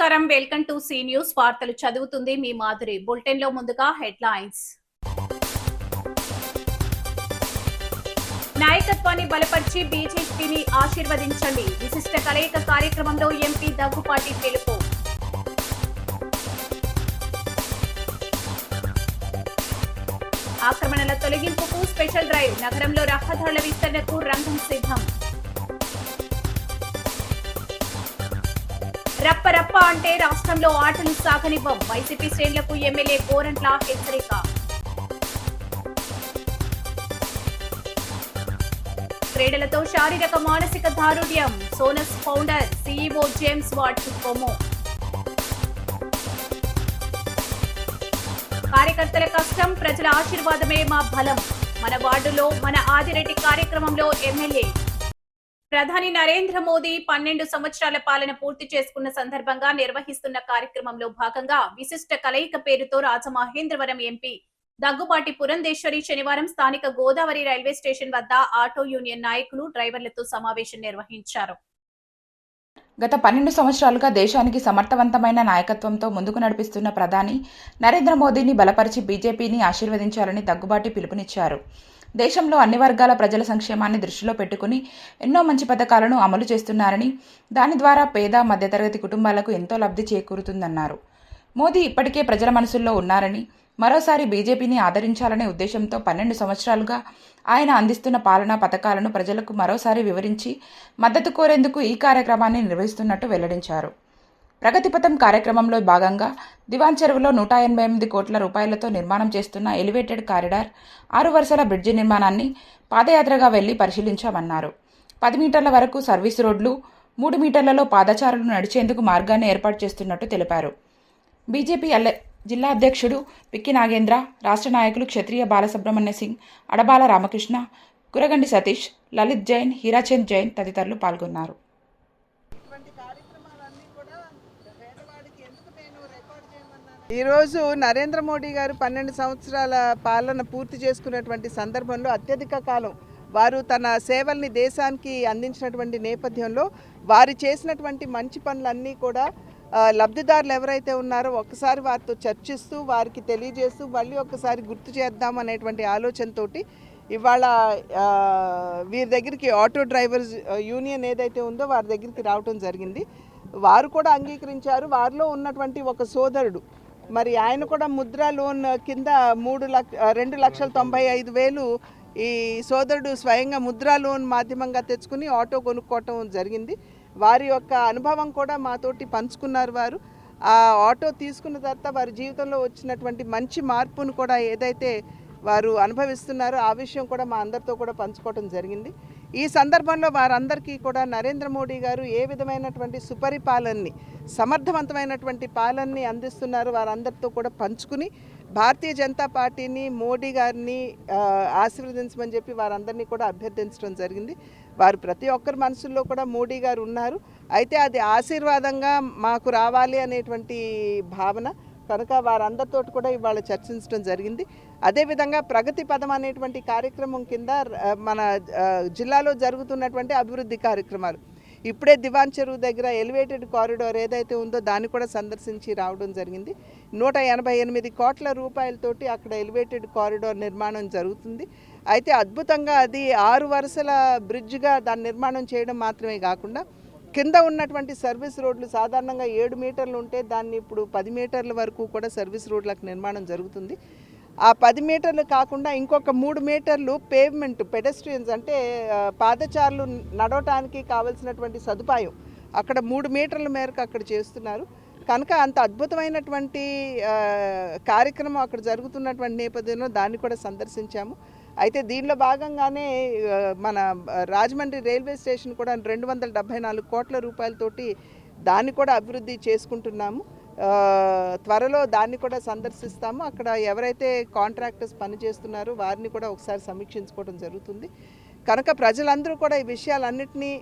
నమస్కారం, welcome to C news. వార్తలు చదువుతుంది మీ మాధురి. బులెటిన్ లో ముందుగా హెడ్లైన్స్. నాయకత్వాన్ని బలపరిచి బీజేపీని ఆశీర్వదించండి. విశిష్ట కలయిక కార్యక్రమంలో ఎంపీ దగ్గుపాటి పిలుపు. ఆక్రమణల తొలగింపుకు స్పెషల్ డ్రైవ్. నగరంలో రహదారుల విస్తరణకు రంగం సిద్ధం. రప్ప రప్ప అంటే రాష్ట్రంలో ఆటలు సాగనివ్వం. వైసీపీ శ్రేణులకు ఎమ్మెల్యే గోరంట్ల హెచ్చరిక. క్రీడలతో శారీరక మానసిక దారుఢ్యం. సోనస్ ఫౌండర్ సీఈఓ జేమ్స్ వాట్ కొమో. కార్యకర్తల కష్టం, ప్రజల ఆశీర్వాదమే మా బలం. మన వార్డులో మన ఆదిరెడ్డి కార్యక్రమంలో ఎమ్మెల్యే. ప్రధాని నరేంద్ర మోదీ 12 సంవత్సరాల పాలన పూర్తి చేసుకున్న సందర్భంగా నిర్వహిస్తున్న కార్యక్రమంలో భాగంగా విశిష్ట కలయిక పేరుతో రాజమహేంద్రవరం ఎంపీ దగ్గుబాటి పురంధేశ్వరి శనివారం స్థానిక గోదావరి రైల్వే స్టేషన్ వద్ద ఆటో యూనియన్ నాయకులు, డ్రైవర్లతో సమావేశం నిర్వహించారు. గత 12 సంవత్సరాలుగా దేశానికి సమర్థవంతమైన నాయకత్వంతో ముందుకు నడిపిస్తున్న ప్రధాని నరేంద్ర మోదీని బలపరిచి బీజేపీని ఆశీర్వదించాలని దగ్గుబాటి పిలుపునిచ్చారు. దేశంలో అన్ని వర్గాల ప్రజల సంక్షేమాన్ని దృష్టిలో పెట్టుకుని ఎన్నో మంచి పథకాలను అమలు చేస్తున్నారని, దాని ద్వారా పేద, మధ్యతరగతి కుటుంబాలకు ఎంతో లబ్ధి చేకూరుతుందన్నారు. మోదీ ఇప్పటికే ప్రజల మనసుల్లో ఉన్నారని, మరోసారి బీజేపీని ఆదరించాలనే ఉద్దేశంతో 12 సంవత్సరాలుగా ఆయన అందిస్తున్న పాలనా పథకాలను ప్రజలకు మరోసారి వివరించి మద్దతు కోరేందుకు ఈ కార్యక్రమాన్ని నిర్వహిస్తున్నట్టు వెల్లడించారు. ప్రగతిపథం కార్యక్రమంలో భాగంగా దివాన్ చెరువులో 188 కోట్ల రూపాయలతో నిర్మాణం చేస్తున్న ఎలివేటెడ్ కారిడార్, 6 వరుసల బ్రిడ్జి నిర్మాణాన్ని పాదయాత్రగా వెళ్లి పరిశీలించామన్నారు. 10 మీటర్ల వరకు సర్వీస్ రోడ్లు, 3 మీటర్లలో పాదచారులు నడిచేందుకు మార్గాన్ని ఏర్పాటు చేస్తున్నట్టు తెలిపారు. బీజేపీ జిల్లా అధ్యక్షుడు పిక్కి నాగేంద్ర, రాష్ట్ర నాయకులు క్షత్రియ బాలసుబ్రహ్మణ్య సింగ్, అడబాల రామకృష్ణ, కురగండి సతీష్, లలిత్ జైన్, హీరాచంద్ జైన్ తదితరులు పాల్గొన్నారు. ఈరోజు నరేంద్ర మోడీ గారు 12 సంవత్సరాల పాలన పూర్తి చేసుకున్నటువంటి సందర్భంలో అత్యధిక కాలం వారు తన సేవల్ని దేశానికి అందించినటువంటి నేపథ్యంలో వారు చేసినటువంటి మంచి పనులన్నీ కూడా లబ్ధిదారులు ఎవరైతే ఉన్నారో ఒక్కసారి వారితో చర్చిస్తూ వారికి తెలియజేస్తూ మళ్ళీ ఒక్కసారి గుర్తు చేద్దాం అనేటువంటి ఆలోచనతోటి ఇవాళ వీరి దగ్గరికి ఆటో డ్రైవర్స్ యూనియన్ ఏదైతే ఉందో వారి దగ్గరికి రావటం జరిగింది. వారు కూడా అంగీకరించారు. వారిలో ఉన్నటువంటి ఒక సోదరుడు మరి ఆయన కూడా ముద్రా లోన్ కింద 2,95,000 ఈ సోదరుడు స్వయంగా ముద్రా లోన్ మాధ్యమంగా తెచ్చుకుని ఆటో కొనుక్కోవటం జరిగింది. వారి యొక్క అనుభవం కూడా మాతోటి పంచుకున్నారు. వారు ఆ ఆటో తీసుకున్న తర్వాత వారి జీవితంలో వచ్చినటువంటి మంచి మార్పును కూడా ఏదైతే వారు అనుభవిస్తున్నారో ఆ విషయం కూడా మా అందరితో కూడా పంచుకోవడం జరిగింది. ఈ సందర్భంలో వారందరికీ కూడా నరేంద్ర మోడీ గారు ఏ విధమైనటువంటి సుపరిపాలనని, సమర్థవంతమైనటువంటి పాలనని అందిస్తున్నారు వారందరితో కూడా పంచుకుని భారతీయ జనతా పార్టీని, మోడీ గారిని ఆశీర్వదించమని చెప్పి వారందరినీ కూడా అభ్యర్థించడం జరిగింది. వారు ప్రతి ఒక్కరి మనసుల్లో కూడా మోడీ గారు ఉన్నారు. అయితే అది ఆశీర్వాదంగా మాకు రావాలి అనేటువంటి భావన కనుక వారందరితో కూడా ఇవాళ చర్చించడం జరిగింది. అదేవిధంగా ప్రగతి పదం అనేటువంటి కార్యక్రమం కింద మన జిల్లాలో జరుగుతున్నటువంటి అభివృద్ధి కార్యక్రమాలు, ఇప్పుడే దివాన్ చెరువు దగ్గర ఎలివేటెడ్ కారిడార్ ఏదైతే ఉందో దాన్ని కూడా సందర్శించి రావడం జరిగింది. 188 కోట్ల రూపాయలతోటి అక్కడ ఎలివేటెడ్ కారిడార్ నిర్మాణం జరుగుతుంది. అయితే అద్భుతంగా అది 6 వరుసల బ్రిడ్జ్గా దాని నిర్మాణం చేయడం మాత్రమే కాకుండా కింద ఉన్నటువంటి సర్వీస్ రోడ్లు సాధారణంగా 7 మీటర్లు ఉంటే దాన్ని ఇప్పుడు 10 మీటర్ల వరకు కూడా సర్వీస్ రోడ్లకు నిర్మాణం జరుగుతుంది. ఆ 10 మీటర్లు కాకుండా ఇంకొక 3 మీటర్లు పేవ్మెంట్, పెడెస్ట్రియన్స్ అంటే పాదచారులు నడవటానికి కావలసినటువంటి సదుపాయం అక్కడ 3 మీటర్ల మేరకు అక్కడ చేస్తున్నారు. కనుక అంత అద్భుతమైనటువంటి కార్యక్రమం అక్కడ జరుగుతున్నటువంటి నేపథ్యంలో దాన్ని కూడా సందర్శించాము. అయితే దీనిలో భాగంగానే మన రాజమండ్రి రైల్వే స్టేషన్ కూడా 274 కోట్ల రూపాయలతోటి దాన్ని కూడా అభివృద్ధి చేసుకుంటున్నాము. త్వరలో దాన్ని కూడా సందర్శిస్తాము. అక్కడ ఎవరైతే కాంట్రాక్టర్స్ పనిచేస్తున్నారో వారిని కూడా ఒకసారి సమీక్షించుకోవడం జరుగుతుంది. కనుక ప్రజలందరూ కూడా ఈ విషయాలన్నింటినీ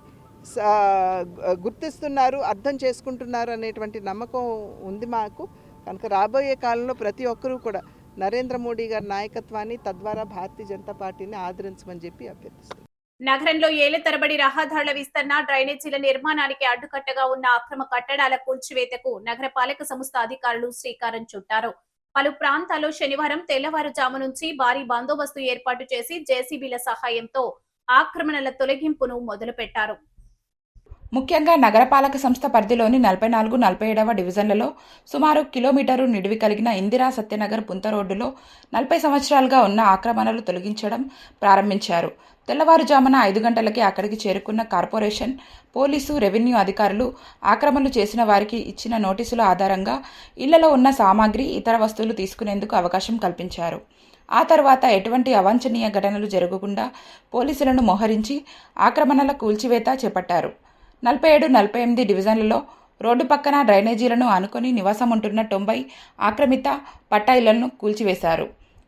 గుర్తిస్తున్నారు, అర్థం చేసుకుంటున్నారు అనేటువంటి నమ్మకం ఉంది మాకు. కనుక రాబోయే కాలంలో ప్రతి ఒక్కరూ కూడా నరేంద్ర మోడీ గారి నాయకత్వాన్ని, తద్వారా భారతీయ జనతా పార్టీని ఆదరించమని చెప్పి అభ్యర్థిస్తున్నాను. నగరంలో ఏళ్ల తరబడి రహదారుల విస్తరణ, డ్రైనేజీల నిర్మాణానికి అడ్డుకట్టగా ఉన్న అక్రమ కట్టడాల కూల్చివేతకు నగరపాలక సంస్థ అధికారులు శ్రీకారం చుట్టారు. పలు ప్రాంతాల్లో శనివారం తెల్లవారుజాము నుంచి భారీ బందోబస్తు ఏర్పాటు చేసి జేసీబీల సహాయంతో ఆక్రమణల తొలగింపును మొదలుపెట్టారు. ముఖ్యంగా నగరపాలక సంస్థ పరిధిలోని 44, 47వ డివిజన్లలో సుమారు కిలోమీటరు నిడివి కలిగిన ఇందిరా సత్యనగర్ పుంత రోడ్డులో 40 సంవత్సరాలుగా ఉన్న ఆక్రమణలు తొలగించడం ప్రారంభించారు. తెల్లవారుజామున 5 గంటలకే అక్కడికి చేరుకున్న కార్పొరేషన్, పోలీసు, రెవెన్యూ అధికారులు ఆక్రమణలు చేసిన వారికి ఇచ్చిన నోటీసుల ఆధారంగా ఇళ్లలో ఉన్న సామాగ్రి, ఇతర వస్తువులు తీసుకునేందుకు అవకాశం కల్పించారు. ఆ తర్వాత ఎటువంటి అవాంఛనీయ ఘటనలు జరగకుండా పోలీసులను మోహరించి ఆక్రమణల కూల్చివేత చేపట్టారు. 47, 48 డివిజన్లలో రోడ్డు పక్కన డ్రైనేజీలను ఆనుకొని నివాసం ఉంటున్న 90 ఆక్రమిత పట్టా ఇళ్లను కూల్చివేశారు.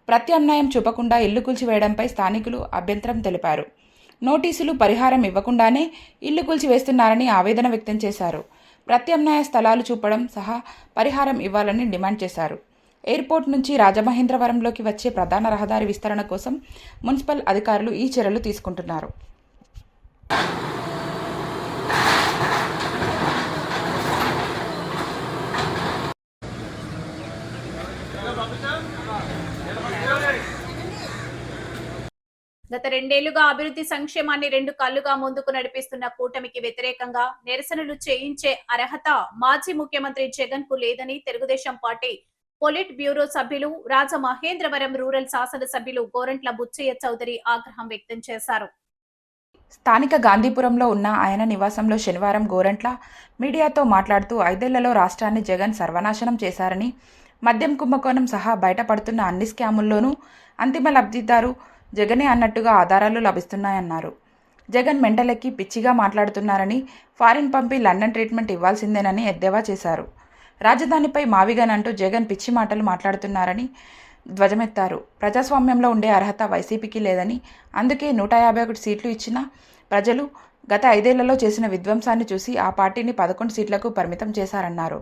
ప్రత్యామ్నాయం చూపకుండా ఇల్లు కూల్చివేయడంపై స్థానికులు అభ్యంతరం తెలిపారు. నోటీసులు, పరిహారం ఇవ్వకుండానే ఇల్లు కూల్చివేస్తున్నారని ఆవేదన వ్యక్తం చేశారు. ప్రత్యామ్నాయ స్థలాలు చూపడం సహా పరిహారం ఇవ్వాలని డిమాండ్ చేశారు. ఎయిర్పోర్ట్ నుంచి రాజమహేంద్రవరంలోకి వచ్చే ప్రధాన రహదారి విస్తరణ కోసం మున్సిపల్ అధికారులు ఈ చర్యలు తీసుకుంటున్నారు. గత 2 ఏళ్లుగా అభివృద్ధి సంక్షేమాన్ని 2 కళ్లుగా ముందుకు నడిపిస్తున్న కూటమికి వ్యతిరేకంగా నిరసనలు చేయించే అర్హత మాజీ ముఖ్యమంత్రి జగన్ కు లేదని తెలుగుదేశం పార్టీ పొలిట్ బ్యూరో సభ్యులు, రాజమహేంద్రవరం రూరల్ శాసనసభ్యులు గోరంట్ల బుచ్చయ్య చౌదరి ఆగ్రహం వ్యక్తం చేశారు. స్థానిక గాంధీపురంలో ఉన్న ఆయన నివాసంలో శనివారం గోరంట్ల మీడియాతో మాట్లాడుతూ 5 ఏళ్లలో రాష్ట్రాన్ని జగన్ సర్వనాశనం చేశారని, మద్యం కుంభకోణం సహా బయటపడుతున్న అన్ని స్కాముల్లోనూ అంతిమ లబ్ధిదారు జగనే అన్నట్టుగా ఆధారాలు లభిస్తున్నాయన్నారు. జగన్ మెంటలెక్కి పిచ్చిగా మాట్లాడుతున్నారని, ఫారిన్ పంపి లండన్ ట్రీట్మెంట్ ఇవ్వాల్సిందేనని ఎద్దేవా చేశారు. రాజధానిపై మావిగన్ అంటూ జగన్ పిచ్చి మాటలు మాట్లాడుతున్నారని ధ్వజమెత్తారు. ప్రజాస్వామ్యంలో ఉండే అర్హత వైసీపీకి లేదని, అందుకే 151 సీట్లు ఇచ్చిన ప్రజలు గత 5 ఏళ్లలో చేసిన విధ్వంసాన్ని చూసి ఆ పార్టీని 11 సీట్లకు పరిమితం చేశారన్నారు.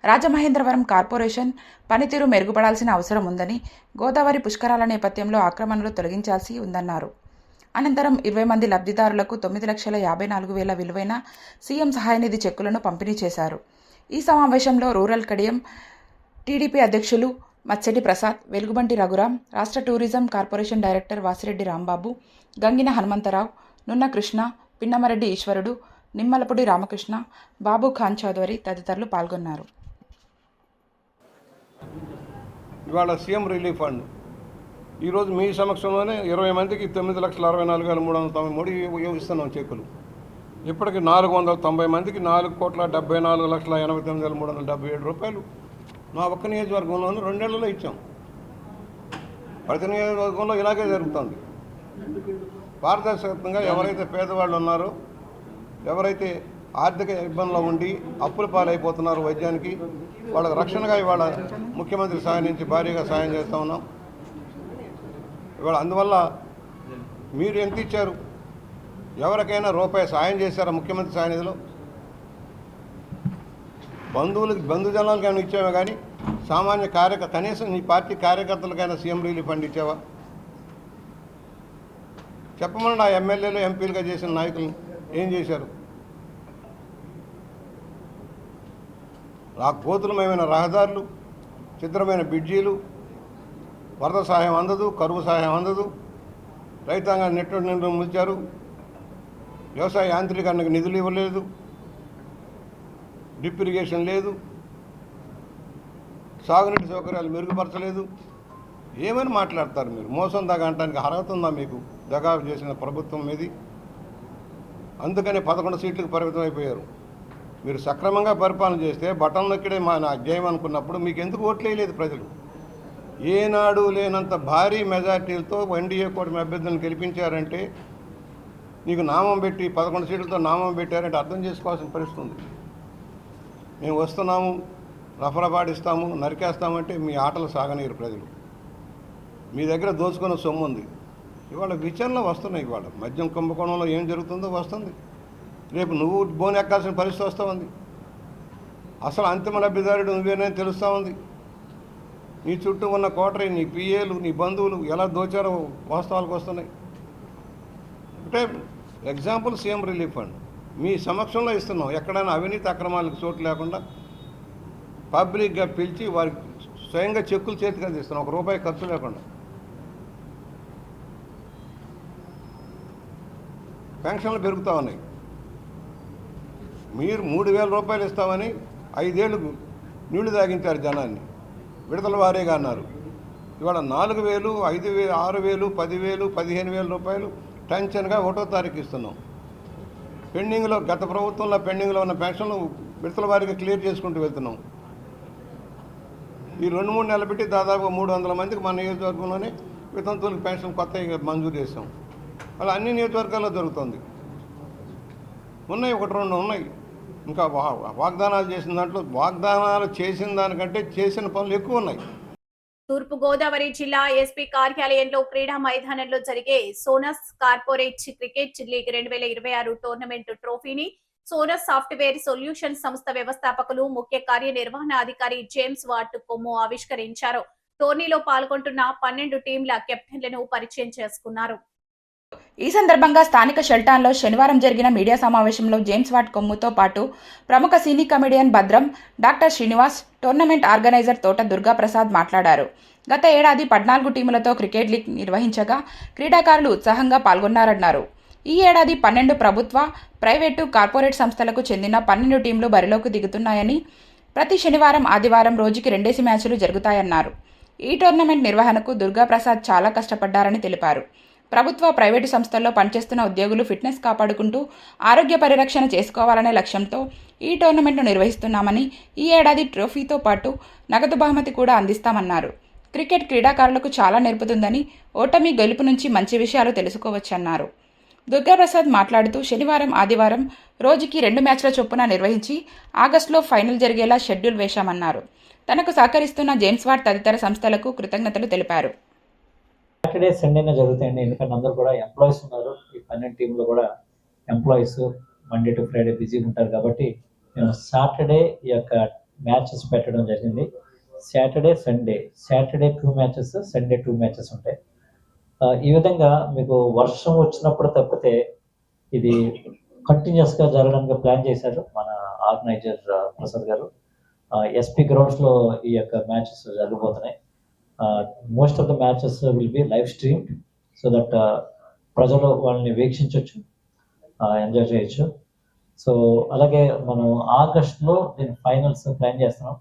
రాజమహేంద్రవరం కార్పొరేషన్ పనితీరు మెరుగుపడాల్సిన అవసరం ఉందని, గోదావరి పుష్కరాల నేపథ్యంలో ఆక్రమణలు తొలగించాల్సి ఉందన్నారు. అనంతరం 20 మంది లబ్ధిదారులకు 9,54,000 విలువైన సీఎం సహాయనిధి చెక్కులను పంపిణీ చేశారు. ఈ సమావేశంలో రూరల్ కడియం టీడీపీ అధ్యక్షులు మచ్చటి ప్రసాద్, వెలుగుబంటి రఘురాం, రాష్ట్ర tourism corporation director Vasireddy Rambabu, Gangina Hanumantharao, Nunna Krishna, Pinnamareddy ఈశ్వరుడు, నిమ్మలపూడి రామకృష్ణ, బాబు ఖాన్ చౌదరి తదితరులు పాల్గొన్నారు. ఇవాళ సీఎం రిలీఫ్ ఫండ్ ఈరోజు మీ సమక్షంలోనే 20 మందికి 9,64,393 ఇస్తున్నాం చెక్కులు. ఇప్పటికి 490 మందికి 4,74,89,377 రూపాయలు మా ఒక్క నియోజకవర్గంలోనూ 2 ఏళ్లలో ఇచ్చాం. ప్రతి నియోజకవర్గంలో ఇలాగే జరుగుతుంది. పారదర్శకంగా ఎవరైతే పేదవాళ్ళు ఉన్నారో, ఎవరైతే ఆర్థిక ఇబ్బందుల్లో ఉండి అప్పుల పాలైపోతున్నారో వైద్యానికి, వాళ్ళకి రక్షణగా ఇవాళ ముఖ్యమంత్రి సాయం నుంచి భారీగా సాయం చేస్తూ ఉన్నాం. ఇవాళ అందువల్ల మీరు ఎంత ఇచ్చారు? ఎవరికైనా రూపాయి సాయం చేశారా ముఖ్యమంత్రి సాయం నిధిలో? బంధుజనాలకు ఏమైనా ఇచ్చావా? కానీ సామాన్య కనీసం నీ పార్టీ కార్యకర్తలకైనా సీఎం రిలీఫ్ ఫండ్ ఇచ్చావా? చెప్పమని ఆ ఎమ్మెల్యేలు, ఎంపీలుగా చేసిన నాయకులు ఏం చేశారు? గోతులమైన రహదారులు, చిత్రమైన బ్రిడ్జీలు, వరద సహాయం అందదు, కరువు సహాయం అందదు, రైతాంగాన్ని నెట్టు ముంచారు, వ్యవసాయ యాంత్రీకరణకు నిధులు ఇవ్వలేదు, డ్రిప్ ఇరిగేషన్ లేదు, సాగునీటి సౌకర్యాలు మెరుగుపరచలేదు. ఏమని మాట్లాడతారు మీరు? మోసం దాకా అనడానికి అర్హత ఉందా మీకు? దగా చేసిన ప్రభుత్వం మీది. అందుకని 11 సీట్లకు పరిమితం అయిపోయారు. మీరు సక్రమంగా పరిపాలన చేస్తే బటన్ నొక్కడే మా అధ్యాయం అనుకున్నప్పుడు మీకు ఎందుకు ఓట్లు వేయలేదు ప్రజలు? ఏనాడు లేనంత భారీ మెజార్టీలతో ఎన్డీఏ కూటమి అభ్యర్థులను గెలిపించారంటే, నీకు నామం పెట్టి 11 సీట్లతో నామం పెట్టారంటే అర్థం చేసుకోవాల్సిన పరిస్థితి ఉంది. మేము వస్తున్నాము, రఫరపాడిస్తాము, నరికేస్తామంటే మీ ఆటలు సాగనీరు ప్రజలు. మీ దగ్గర దోచుకున్న సొమ్ము ఉంది. ఇవాళ విచారణలు వస్తున్నాయి. ఇవాళ మద్యం కుంభకోణంలో ఏం జరుగుతుందో వస్తుంది. రేపు నువ్వు బోన్ ఎక్కాల్సిన పరిస్థితి వస్తూ ఉంది. అసలు అంతిమ లబ్ధిదారుడు నువ్వేనని తెలుస్తూ ఉంది. నీ చుట్టూ ఉన్న కోటరీ, నీ పిఏలు, నీ బంధువులు ఎలా దోచారో వాస్తవాలకు వస్తున్నాయి. అంటే ఎగ్జాంపుల్ సీఎం రిలీఫ్ ఫండ్ మీ సమక్షంలో ఇస్తున్నాం. ఎక్కడైనా అవినీతి అక్రమాలకు చోటు లేకుండా పబ్లిక్గా పిలిచి వారికి స్వయంగా చెక్కులు చేతికి అందిస్తున్నాం, ₹1 ఖర్చు లేకుండా. పెన్షన్లు పెరుగుతూ ఉన్నాయి. మీరు ₹3,000 ఇస్తామని 5 ఏళ్ళు నీళ్లు తాగించారు జనాన్ని, విడతల వారీగా అన్నారు. ఇవాళ 4,000, 5,000, 6,000, 10,000, ₹15,000 టెన్షన్గా 1వ తారీఖు ఇస్తున్నాం. పెండింగ్లో గత ప్రభుత్వంలో పెండింగ్లో ఉన్న పెన్షన్లు విడతల వారీగా క్లియర్ చేసుకుంటూ వెళ్తున్నాం. ఈ 2-3 నెలలు పెట్టి దాదాపు 300 మందికి మన నియోజకవర్గంలోనే వితంతువులకు పెన్షన్ కొత్తగా మంజూరు చేస్తాం. అలా అన్ని నియోజకవర్గాల్లో జరుగుతుంది. ఉన్నాయి, 1-2 ఉన్నాయి. ఇంకా వాగ్దానాలు చేసిన దాంట్లో వాగ్దానాలు చేసిన దానికంటే చేసిన పనులు ఎక్కువ ఉన్నాయి. తూర్పు గోదావరి జిల్లా ఎస్పీ కార్యాలయంలో క్రీడా మైదానంలో జరిగే Sonus corporate cricket league 2026 tournament ట్రోఫీని సోనస్ సాఫ్ట్వేర్ సొల్యూషన్ సంస్థ వ్యవస్థాపకులు ముఖ్య కార్యనిర్వహణాధికారి జేమ్స్ వాట్ కొమ్ము ఆవిష్కరించారు. టోర్నీలో పాల్గొంటున్న 12 టీంల కెప్టెన్లను పరిచయం చేసుకున్నారు. ఈ సందర్భంగా స్థానిక షెల్టాన్లో శనివారం జరిగిన మీడియా సమావేశంలో జేమ్స్ వాట్ కొమ్ముతో పాటు ప్రముఖ సినీ కమెడియన్ భద్రం, డాక్టర్ శ్రీనివాస్, టోర్నమెంట్ ఆర్గనైజర్ తోట దుర్గాప్రసాద్ మాట్లాడారు. గత ఏడాది 14 టీములతో క్రికెట్ లీగ్ నిర్వహించగా క్రీడాకారులు ఉత్సాహంగా పాల్గొన్నారన్నారు. ఈ ఏడాది 12 ప్రభుత్వ, ప్రైవేటు, కార్పొరేట్ సంస్థలకు చెందిన 12 టీంలు బరిలోకి దిగుతున్నాయని, ప్రతి శనివారం, ఆదివారం రోజుకి 2 మ్యాచ్లు జరుగుతాయన్నారు. ఈ టోర్నమెంట్ నిర్వహణకు దుర్గాప్రసాద్ చాలా కష్టపడ్డారని తెలిపారు. ప్రభుత్వ, ప్రైవేటు సంస్థల్లో పనిచేస్తున్న ఉద్యోగులు ఫిట్నెస్ కాపాడుకుంటూ ఆరోగ్య పరిరక్షణ చేసుకోవాలనే లక్ష్యంతో ఈ టోర్నమెంట్ను నిర్వహిస్తున్నామని, ఈ ఏడాది ట్రోఫీతో పాటు నగదు బహుమతి కూడా అందిస్తామన్నారు. క్రికెట్ క్రీడాకారులకు చాలా నేర్పుతుందని, ఓటమి, గెలుపు నుంచి మంచి విషయాలు తెలుసుకోవచ్చన్నారు. దుర్గాప్రసాద్ మాట్లాడుతూ శనివారం, ఆదివారం రోజుకి 2 మ్యాచ్ల చొప్పున నిర్వహించి ఆగస్టులో ఫైనల్ జరిగేలా షెడ్యూల్ వేశామన్నారు. తనకు సహకరిస్తున్న జేమ్స్ వాట్ తదితర సంస్థలకు కృతజ్ఞతలు తెలిపారు. సాటర్డే, సండేనే జరుగుతాయండి. ఎందుకంటే అందరూ కూడా ఎంప్లాయీస్ ఉన్నారు. ఈ 12 టీంలో కూడా ఎంప్లాయీస్ మండే టు ఫ్రైడే బిజీగా ఉంటారు. కాబట్టి నేను సాటర్డే ఈ యొక్క మ్యాచెస్ పెట్టడం జరిగింది. Saturday, Sunday, Saturday 2 matches, Sunday 2 matches ఉంటాయి. ఈ విధంగా మీకు వర్షం వచ్చినప్పుడు తప్పితే ఇది కంటిన్యూస్గా జరగడానికి ప్లాన్ చేశారు మన ఆర్గనైజర్ ప్రసాద్ గారు. ఎస్పీ గ్రౌండ్స్లో ఈ యొక్క మ్యాచెస్ జరగబోతున్నాయి. Most of the matches will be live stream so that ప్రజలు వాళ్ళని వీక్షించవచ్చు, ఎంజాయ్ చేయొచ్చు. సో అలాగే మనం ఆగస్టులో దీని ఫైనల్స్ ప్లాన్ చేస్తున్నాం.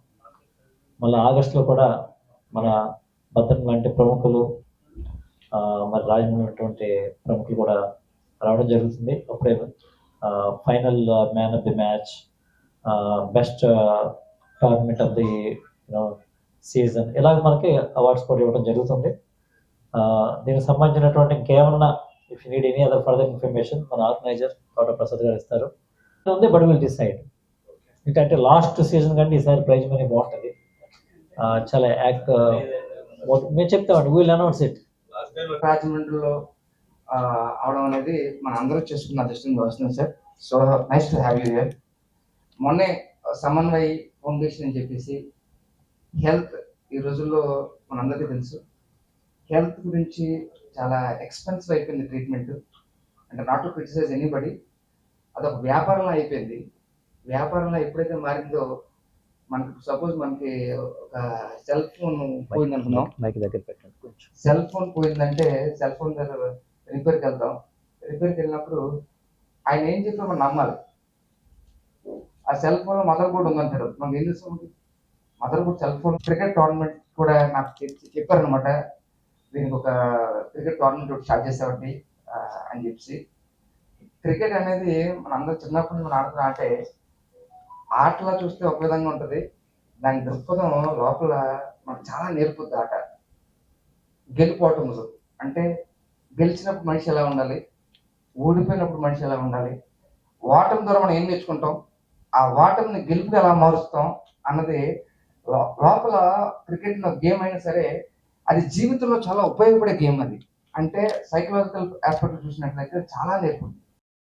మళ్ళీ ఆగస్టులో కూడా మన భద్రం లాంటి ప్రముఖులు, మరి రాజమండ్రి ఉన్నటువంటి ప్రముఖులు కూడా రావడం జరుగుతుంది. అప్పుడే final man of the match, best tournament of the season, ఇలాగ మనకి అవార్డ్స్ కూడా ఇవ్వడం జరుగుతుంది. దీనికి సంబంధించినటువంటి ఇంకేమన్నా if you need any other further information మన ఆర్గనైజర్ తోట ప్రసాద్ గారు ఇస్తారు. ఉంది బట్ విల్ డిసైడ్. ఏంటంటే లాస్ట్ సీజన్ కంటే ఈసారి ప్రైజ్ మనీ బాగుంటుంది. చాలా యాక్ట్ మేము చెప్తామండి, విల్ అనౌన్స్ ఇట్. రాజమండ్రిలో అవడం అనేది మన అందరూ చేసుకున్న అదృష్టంగా వస్తుంది sir. So nice to have you here. మొన్నే సమన్వయ్ ఫౌండేషన్ అని చెప్పేసి హెల్త్, ఈ రోజుల్లో మనందరికీ తెలుసు హెల్త్ గురించి చాలా ఎక్స్పెన్సివ్ అయిపోయింది ట్రీట్మెంట్. అంటే నాట్ టు క్రిటిసైజ్ ఎనీబడి, అదొక వ్యాపారంలో అయిపోయింది. వ్యాపారంలో ఎప్పుడైతే మారిందో, మనకి సపోజ్ మనకి ఒక సెల్ ఫోన్ పోయింది అనుకున్నాం, సెల్ ఫోన్ పోయిందంటే సెల్ ఫోన్ దగ్గర రిపేర్కి వెళ్తాం. రిపేర్కి వెళ్ళినప్పుడు ఆయన ఏం చెప్పారు మనం నమ్మాలి. ఆ సెల్ ఫోన్లో మదర్ బోర్డు ఉందంటాడు, మనకి ఏం చేస్తాం? Mother board cell phone. Cricket tournament కూడా నాకు చెప్పారనమాట, దీనికి ఒక క్రికెట్ టోర్నమెంట్ ఒకటి స్టార్ట్ చేసామండి అని చెప్పి. క్రికెట్ అనేది మన అందరూ చిన్నప్పటి నుంచి మనం ఆడుతున్న ఆటే. ఆటలా చూస్తే ఒక విధంగా ఉంటుంది, దాని దృక్పథం లోపల మనకు చాలా నేర్పుద్ది ఆట. గెలిపోవటములు అంటే గెలిచినప్పుడు మనిషి ఎలా ఉండాలి, ఓడిపోయినప్పుడు మనిషి ఎలా ఉండాలి, ఓటమి ద్వారా మనం ఏం నేర్చుకుంటాం, ఆ ఓటమిని గెలుపుగా ఎలా మారుస్తాం అన్నది లోపల. క్రికెట్ గేమ్ అయినా సరే అది జీవితంలో చాలా ఉపయోగపడే గేమ్. అది అంటే సైకలాజికల్ ఆస్పెక్ట్ చూసినట్లయితే చాలా నేర్పుతుంది.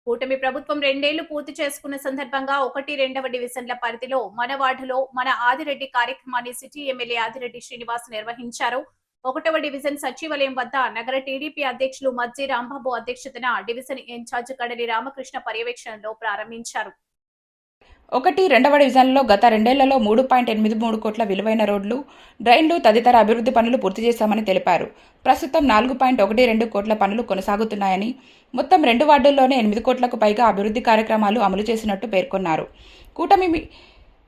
కూటమి ప్రభుత్వం 2 ఏళ్లు పూర్తి చేసుకున్న సందర్భంగా 1-2వ డివిజన్ల పరిధిలో మన వార్డులో మన ఆదిరెడ్డి కార్యక్రమాన్ని సిటీ ఎమ్మెల్యే ఆదిరెడ్డి శ్రీనివాస్ నిర్వహించారు. 1వ డివిజన్ సచివాలయం వద్ద నగర టీడీపీ అధ్యక్షులు మజ్జి రాంబాబు అధ్యక్షతన డివిజన్ ఇన్ఛార్జ్ కడలి రామకృష్ణ పర్యవేక్షణలో ప్రారంభించారు. 1-2వ డివిజన్లో గత 2 ఏళ్లలో 3.83 కోట్ల విలువైన రోడ్లు, డ్రైన్లు తదితర అభివృద్ధి పనులు పూర్తి చేశామని తెలిపారు. ప్రస్తుతం 4.12 కోట్ల పనులు కొనసాగుతున్నాయని, మొత్తం 2 వార్డుల్లోనే 8 కోట్లకు పైగా అభివృద్ధి కార్యక్రమాలు అమలు చేసినట్టు పేర్కొన్నారు. కూటమి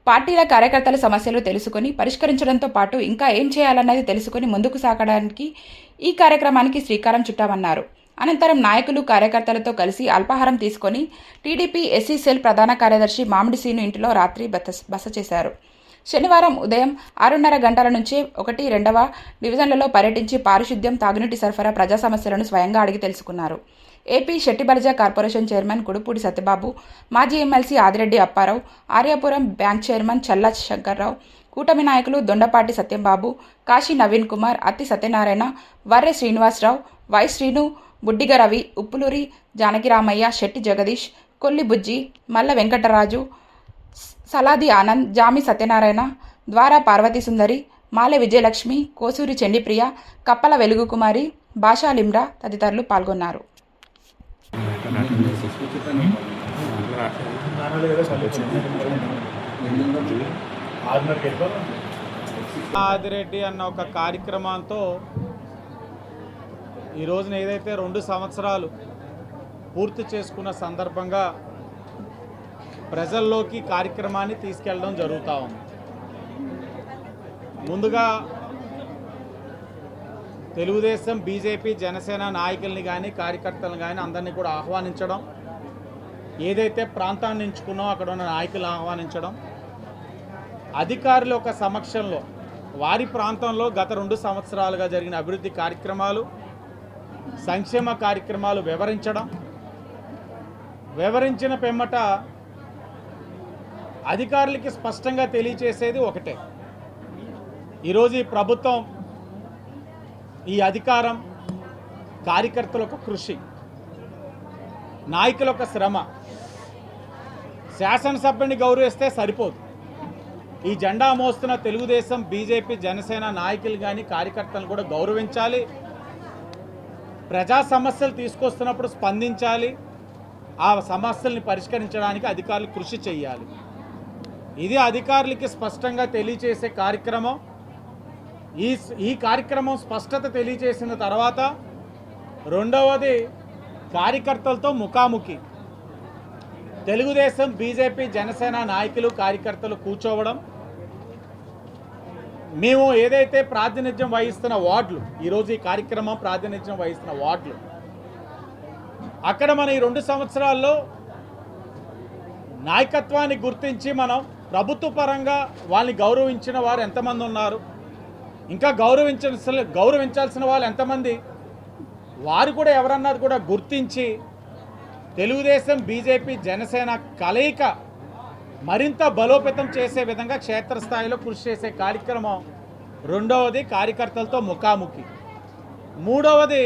పార్టీల కార్యకర్తల సమస్యలు తెలుసుకుని పరిష్కరించడంతో పాటు ఇంకా ఏం చేయాలన్నది తెలుసుకుని ముందుకు సాగడానికి ఈ కార్యక్రమానికి శ్రీకారం చుట్టామన్నారు. అనంతరం నాయకులు కార్యకర్తలతో కలిసి అల్పాహారం తీసుకొని టీడీపీ ఎస్సీ సెల్ ప్రధాన కార్యదర్శి మామిడి సీను ఇంటిలో రాత్రి బస చేశారు. శనివారం ఉదయం 6:30 గంటల నుంచే 1-2వ డివిజన్లలో పర్యటించి పారిశుద్ధ్యం, తాగునీటి సరఫరా, ప్రజా సమస్యలను స్వయంగా అడిగి తెలుసుకున్నారు. AP Shettibalija corporation chairman Kudupudi Satyababu, మాజీ MLC Adireddy Apparao, Aryapuram bank chairman Challa Shankararao, కూటమి నాయకులు దొండపాటి సత్యంబాబు, కాశీ నవీన్ కుమార్, అత్తి సత్యనారాయణ, వర్రె శ్రీనివాసరావు, వై శ్రీను, బుడ్డిగ రవి, ఉప్పులూరి జానకిరామయ్య, శెట్టి జగదీష్, కొల్లి బుజ్జి, మల్ల వెంకటరాజు, సలాది ఆనంద్, జామి సత్యనారాయణ, ద్వారా పార్వతీ సుందరి, మాలె విజయలక్ష్మి, కోసూరి చెండిప్రియ, కప్పల వెలుగుకుమారి, భాషా లిమ్రా తదితరులు పాల్గొన్నారు. ఆదిరెడ్డి అన్న ఒక కార్యక్రమంతో ఈ రోజున ఏదైతే 2 సంవత్సరాలు పూర్తి చేసుకున్న సందర్భంగా ప్రజల్లోకి కార్యక్రమాన్ని తీసుకెళ్ళడం జరుగుతూ ఉంది. ముందుగా తెలుగుదేశం, బీజేపీ, జనసేన నాయకుల్ని కానీ కార్యకర్తలను కానీ అందరినీ కూడా ఆహ్వానించడం, ఏదైతే ప్రాంతాన్ని ఎంచుకున్నామో అక్కడ ఉన్న నాయకులను ఆహ్వానించడం, అధికారుల యొక్క సమక్షంలో వారి ప్రాంతంలో గత 2 సంవత్సరాలుగా జరిగిన అభివృద్ధి కార్యక్రమాలు, సంక్షేమ కార్యక్రమాలు వివరించిన పిమ్మట అధికారులకి స్పష్టంగా తెలియచేసేది ఒకటే: ఈరోజు ఈ ప్రభుత్వం, ఈ అధికారం కార్యకర్తల యొక్క కృషి, నాయకుల యొక్క శ్రమ. శాసనసభ్యుని గౌరవిస్తే సరిపోదు. ఈ జెండా మోస్తున్న తెలుగుదేశం, బీజేపీ, జనసేన నాయకులు కానీ కార్యకర్తలను కూడా గౌరవించాలి. ప్రజా సమస్యలు తీసుకొస్తున్నప్పుడు స్పందించాలి. ఆ సమస్యల్ని పరిష్కరించడానికి అధికారులు కృషి చేయాలి. ఇది అధికారులకి స్పష్టంగా తెలియచేసే కార్యక్రమం. ఈ కార్యక్రమం స్పష్టత తెలియజేసిన తర్వాత రెండవది కార్యకర్తలతో ముఖాముఖి. తెలుగుదేశం, బీజేపీ, జనసేన నాయకులు కార్యకర్తలు కూర్చోవడం, మేము ఏదైతే ప్రాతినిధ్యం వహిస్తున్న వార్డులు, ఈరోజు ఈ కార్యక్రమం ప్రాతినిధ్యం వహిస్తున్న వార్డులు, అక్కడ మన ఈ 2 సంవత్సరాల్లో నాయకత్వాన్ని గుర్తించి మనం ప్రభుత్వ పరంగా వాళ్ళని గౌరవించిన వారు ఎంతమంది ఉన్నారు, ఇంకా గౌరవించాల్సిన వాళ్ళు ఎంతమంది, వారు కూడా ఎవరన్నది కూడా గుర్తించి తెలుగుదేశం, బీజేపీ, జనసేన కలయిక మరింత బలోపేతం చేసే విధంగా క్షేత్రస్థాయిలో కృషి చేసే కార్యక్రమం. రెండవది కార్యకర్తలతో ముఖాముఖి. మూడవది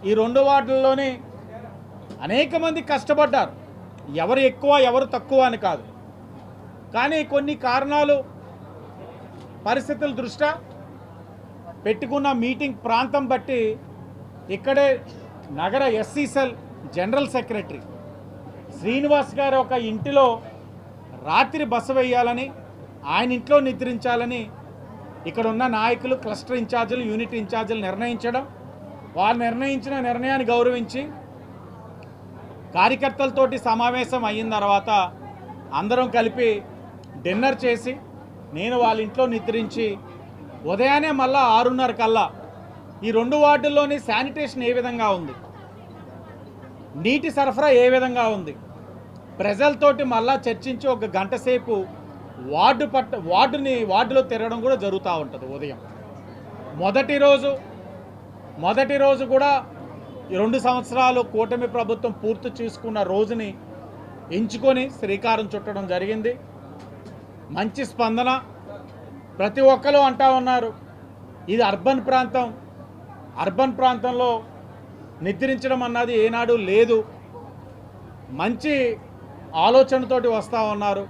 ఈ 2 వార్డుల్లోని అనేక మంది కష్టపడ్డారు. ఎవరు ఎక్కువ ఎవరు తక్కువ అని కాదు, కానీ కొన్ని కారణాలు, పరిస్థితుల దృష్ట్యా పెట్టుకున్న మీటింగ్ ప్రాంతం బట్టి ఇక్కడే నగర SC cell general secretary Srinivas గారు ఒక ఇంటిలో రాత్రి బస వేయాలని, ఆయన ఇంట్లో నిద్రించాలని ఇక్కడ ఉన్న నాయకులు, క్లస్టర్ ఇన్ఛార్జీలు, యూనిట్ ఇన్ఛార్జీలు నిర్ణయించడం, వాళ్ళు నిర్ణయించిన నిర్ణయాన్ని గౌరవించి కార్యకర్తలతోటి సమావేశం అయిన తర్వాత అందరం కలిపి డిన్నర్ చేసి నేను వాళ్ళ ఇంట్లో నిద్రించి ఉదయాన్నే మళ్ళా 6:30 కల్లా ఈ 2 వార్డుల్లోని శానిటేషన్ ఏ విధంగా ఉంది, నీటి సరఫరా ఏ విధంగా ఉంది, ప్రజలతోటి మళ్ళా చర్చించి 1 గంట సేపు వార్డులో తిరగడం కూడా జరుగుతూ ఉంటుంది. ఉదయం మొదటి రోజు కూడా ఈ 2 సంవత్సరాలు కూటమి ప్రభుత్వం పూర్తి చేసుకున్న రోజుని ఎంచుకొని శ్రీకారం చుట్టడం జరిగింది. మంచి స్పందన. ప్రతి ఒక్కరు అంటా ఉన్నారు, ఇది అర్బన్ ప్రాంతంలో నిద్రించడం అన్నది ఏనాడు లేదు. మంచి ఆలోచనతోటి వస్తూ ఉన్నారు.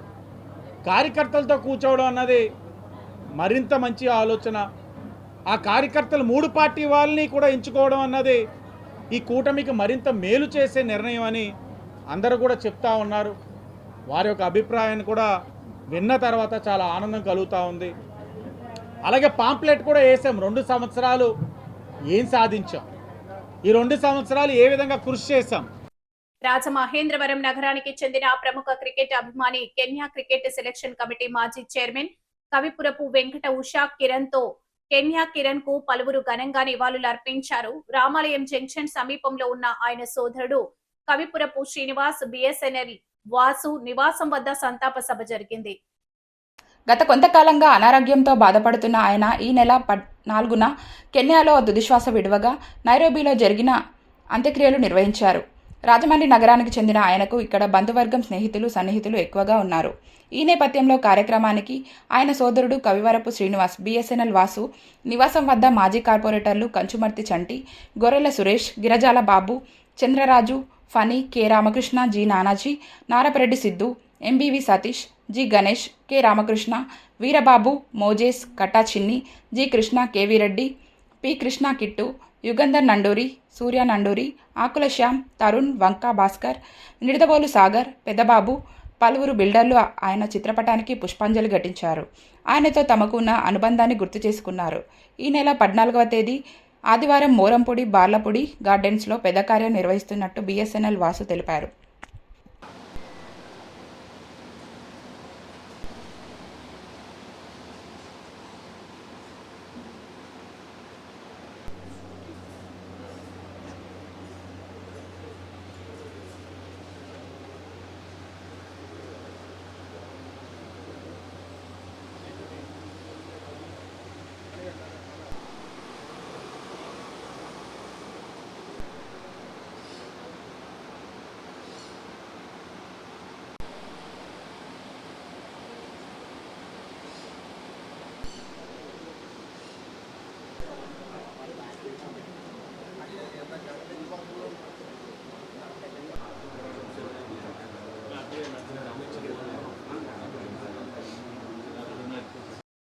కార్యకర్తలతో కూర్చోవడం అన్నది మరింత మంచి ఆలోచన. ఆ కార్యకర్తలు 3 పార్టీ వాళ్ళని కూడా ఎంచుకోవడం అన్నది ఈ కూటమికి మరింత మేలు చేసే నిర్ణయం అని అందరూ కూడా చెప్తా ఉన్నారు. వారి యొక్క అభిప్రాయాన్ని కూడా విన్న తర్వాత చాలా ఆనందం కలుగుతూ ఉంది. అలాగే పాంప్లెట్ కూడా వేసాం. 2 సంవత్సరాలు ఏం సాధించాం, ఈ 2 సంవత్సరాలు ఏ విధంగా కృషి చేశాం. రాజమహేంద్రవరం నగరానికి చెందిన ప్రముఖ క్రికెట్ అభిమాని కెన్యా క్రికెట్ సెలక్షన్ కమిటీ మాజీ చైర్మన్ కవిపురపు వెంకట ఉషా కిరణ్ తో కెన్యా కిరణ్ కు పలువురు ఘనంగా నివాళులు అర్పించారు. రామాలయం జంక్షన్ సమీపంలో ఉన్న ఆయన సోదరుడు కవిపురపు శ్రీనివాస్ బిఎస్ఎన్ఎల్ వాసు నివాసం వద్ద సంతాప సభ జరిగింది. గత కొంతకాలంగా అనారోగ్యంతో బాధపడుతున్న ఆయన ఈ నెల 14న కెన్యాలో తుదిశ్వాస విడువగా నైరోబీలో జరిగిన అంత్యక్రియలు నిర్వహించారు. రాజమండ్రి నగరానికి చెందిన ఆయనకు ఇక్కడ బంధువర్గం సన్నిహితులు ఎక్కువగా ఉన్నారు. ఈ నేపథ్యంలో కార్యక్రమానికి ఆయన సోదరుడు కవివరపు శ్రీనివాస్ బిఎస్ఎన్ఎల్ వాసు నివాసం వద్ద మాజీ కార్పొరేటర్లు Kanchumarthi Chanti, Gorrela Suresh, Girajala Babu, Chandraraju, Phani, K Ramakrishna, G Nanaji, Narapareddy Siddhu, MBV Satish, G Ganesh, K Ramakrishna, Veerababu, Moses, Katta Chinni, G Krishna, KV Reddy, P Krishna Kittu, Yugandhar Nanduri, Surya Nanduri, Akula Shyam, Tarun, Vanka Bhaskar, Nidadavolu Sagar, Peddababu, పలువురు బిల్డర్లు ఆయన చిత్రపటానికి పుష్పాంజలి ఘటించారు. ఆయనతో తమకు ఉన్న అనుబంధాన్ని గుర్తు చేసుకున్నారు. ఈ నెల 14వ తేదీ ఆదివారం మోరంపూడి బార్లపూడి గార్డెన్స్లో పెద్ద కార్యం నిర్వహిస్తున్నట్టు బిఎస్ఎన్ఎల్ వాసు తెలిపారు.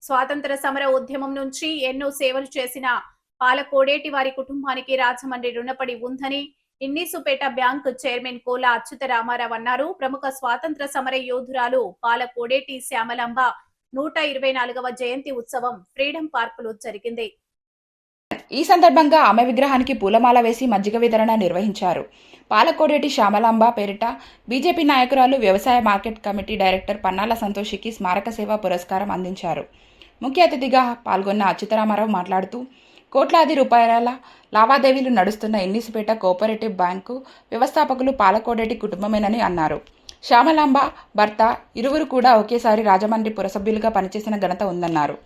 స్వాతంత్ర సమర ఉద్యమం నుంచి ఎన్నో సేవలు చేసిన పాలకోడేటి వారి కుటుంబానికి రాజమండ్రి రుణపడి ఉందని ఇన్నీసుపేట బ్యాంక్ చైర్మన్ కోలా అచ్యుత రామారావు అన్నారు. ప్రముఖ స్వాతంత్ర సమర యోధురాలు పాలకోడేటి శ్యామలాంబ 124వ జయంతి ఉత్సవం ఫ్రీడమ్ పార్కులో జరిగింది. ఈ సందర్భంగా ఆమె విగ్రహానికి పూలమాల వేసి మజ్జిగ వితరణ నిర్వహించారు. పాలకోడేటి శ్యామలాంబ పేరిట బీజేపీ నాయకురాలు వ్యవసాయ మార్కెట్ కమిటీ డైరెక్టర్ పన్నాల సంతోషికి స్మారక సేవా పురస్కారం అందించారు. ముఖ్య అతిథిగా పాల్గొన్న అచ్యుతరామారావు మాట్లాడుతూ కోట్లాది రూపాయల లావాదేవీలు నడుస్తున్న ఇన్నీసుపేట కోఆపరేటివ్ బ్యాంకు వ్యవస్థాపకులు పాలకోడేటి కుటుంబమేనని అన్నారు. శ్యామలాంబ భర్త ఇరువురు కూడా ఒకేసారి రాజమండ్రి పురసభ్యులుగా పనిచేసిన ఘనత ఉందన్నారు.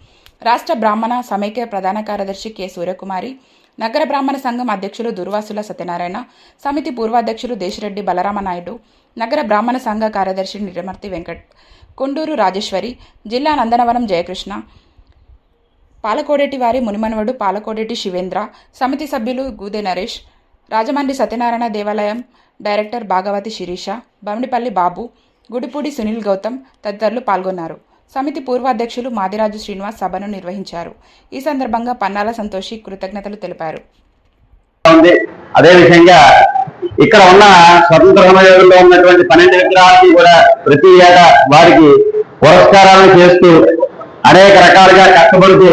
రాష్ట్ర బ్రాహ్మణ సమైక్య ప్రధాన కార్యదర్శి కె సూర్యకుమారి, నగర బ్రాహ్మణ సంఘం అధ్యక్షులు దుర్వాసుల సత్యనారాయణ, సమితి పూర్వాధ్యక్షులు దేశిరెడ్డి బలరామనాయుడు, నగర బ్రాహ్మణ సంఘ కార్యదర్శి నిరమర్తి వెంకట్, కొండూరు రాజేశ్వరి, జిల్లా నందనవనం జయకృష్ణ, పాలకోడేటి వారి మునిమనవడు పాలకోడేటి శివేంద్ర, సమితి సభ్యులు గూదె నరేష్, రాజమండ్రి సత్యనారాయణ దేవాలయం డైరెక్టర్ భాగవతి శిరీష, బమిడిపల్లి బాబు, గుడిపూడి సునీల్ గౌతమ్ తదితరులు పాల్గొన్నారు. సమితి పూర్వాధ్యక్షులు మాదిరాజు శ్రీనివాస్ సభను నిర్వహించారు. ఈ సందర్భంగా పన్నాల సంతోషి కృతజ్ఞతలు తెలిపారు. అదే విధంగా ఇక్కడ ఉన్న స్వతంత్ర సమయంలో ఉన్నటువంటి 12 విగ్రహాలకి కూడా ప్రతి ఏటా వారికి పురస్కారాలను చేస్తూ అనేక రకాలుగా కష్టపడుతూ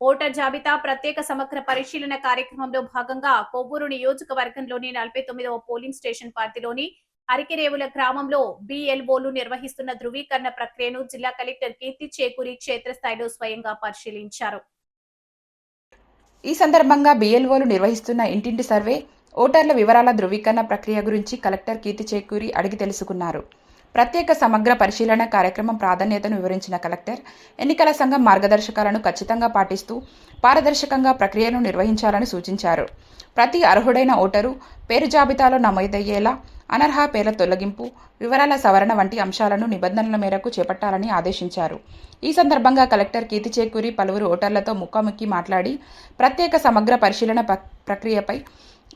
ఓటర్ జాబితా ప్రత్యేక సమగ్ర పరిశీలన కార్యక్రమంలో భాగంగా కొవ్వూరు నియోజకవర్గంలోని 49వ పోలింగ్ స్టేషన్ పరిధిలోని అరికిరేవుల గ్రామంలో బిఎల్ఓలు నిర్వహిస్తున్న ధృవీకరణ ప్రక్రియను జిల్లా కలెక్టర్ కీర్తి చేకూరి క్షేత్రస్థాయిలో స్వయంగా పరిశీలించారు. ఈ సందర్భంగా బిఎల్ఓలు నిర్వహిస్తున్న ఇంటింటి సర్వే, ఓటర్ల వివరాల ధృవీకరణ ప్రక్రియ గురించి కలెక్టర్ కీర్తి చేకూరి అడిగి తెలుసుకున్నారు. ప్రత్యేక సమగ్ర పరిశీలన కార్యక్రమం ప్రాధాన్యతను వివరించిన కలెక్టర్ ఎన్నికల సంఘం మార్గదర్శకాలను ఖచ్చితంగా పాటిస్తూ పారదర్శకంగా ప్రక్రియను నిర్వహించాలని సూచించారు. ప్రతి అర్హుడైన ఓటరు పేరు జాబితాలో నమోదయ్యేలా అనర్హ పేర్ల తొలగింపు, వివరాల సవరణ వంటి అంశాలను నిబంధనల మేరకు చేపట్టాలని ఆదేశించారు. ఈ సందర్భంగా కలెక్టర్ కీర్తి చేకూరి పలువురు ఓటర్లతో ముఖాముఖి మాట్లాడి ప్రత్యేక సమగ్ర పరిశీలన ప్రక్రియపై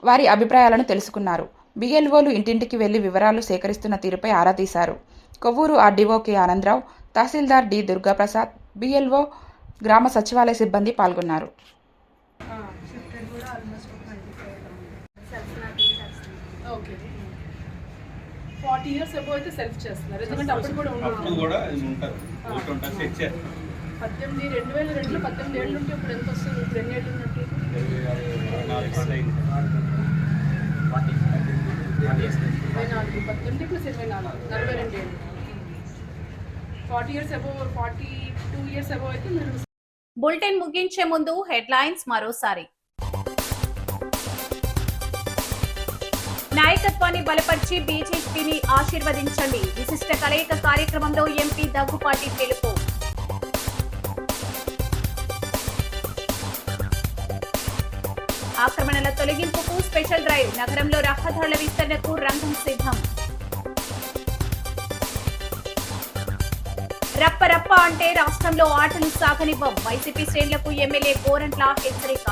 వారి అభిప్రాయాలను తెలుసుకున్నారు. బిఎల్ఓలు ఇంటింటికి వెళ్లి వివరాలు సేకరిస్తున్న తీరుపై ఆరా తీశారు. కొవ్వూరు ఆర్డీఓ కె ఆనందరావు, తహసీల్దార్ డి దుర్గాప్రసాద్, బిఎల్ఓ గ్రామ సచివాలయ సిబ్బంది పాల్గొన్నారు. ఓకే 40 ఇయర్స్ అబౌవ్ అయితే సెల్ఫ్ చేస్తున్నారు ఎందుకంటే అప్పుడు కూడా ఉంటారు 18 2002లో 18 ఏళ్ళు ఉంటే ఇప్పుడు ఎంత వస్తుంది ఇప్పుడు ఎన్ని ఏళ్ళు ఉన్నట్టు 18 ప్లస్ 24 42 ఏళ్ళు 40 ఇయర్స్ అబౌవ్ 42 ఇయర్స్ అబౌవ్ అయితే మీరు బులెటిన్ ముగించే ముందు హెడ్లైన్స్ మరోసారి. నాయకత్వాన్ని బలపరిచి బీజేపీని ఆశీర్వదించండి. విశిష్ట కలయిక కార్యక్రమంలో ఎంపీ దగ్గుపాటి పిలుపు. ఆక్రమణల తొలగింపుకు స్పెషల్ డ్రైవ్. నగరంలో రహదారుల విస్తరణకు రంగం సిద్ధం. రప్ప అంటే రాష్ట్రంలో ఆటలు సాగనివ్వం. వైసీపీ శ్రేణులకు ఎమ్మెల్యే గోరంట్ల హెచ్చరిక.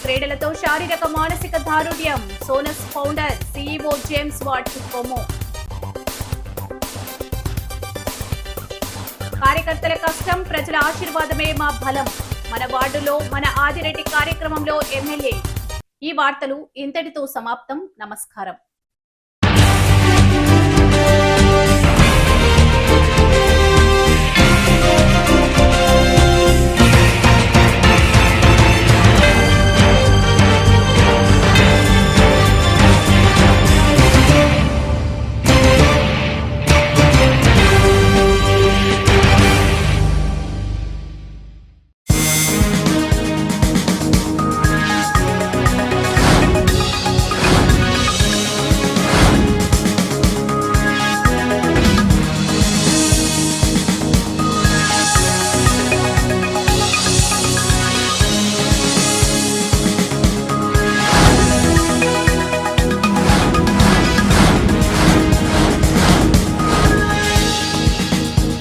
క్రీడలతో శారీరక మానసిక దారుఢ్యం. సోనస్ ఫౌండర్ సీఈఓ జేమ్స్ వాట్ కొమో. కార్యకర్తల కష్టం, ప్రజల ఆశీర్వాదమే మా బలం. మన వార్డులో మన ఆదిరెడ్డి కార్యక్రమంలో ఎమ్మెల్యే. ఈ వార్తలు ఇంతటితో సమాప్తం. నమస్కారం.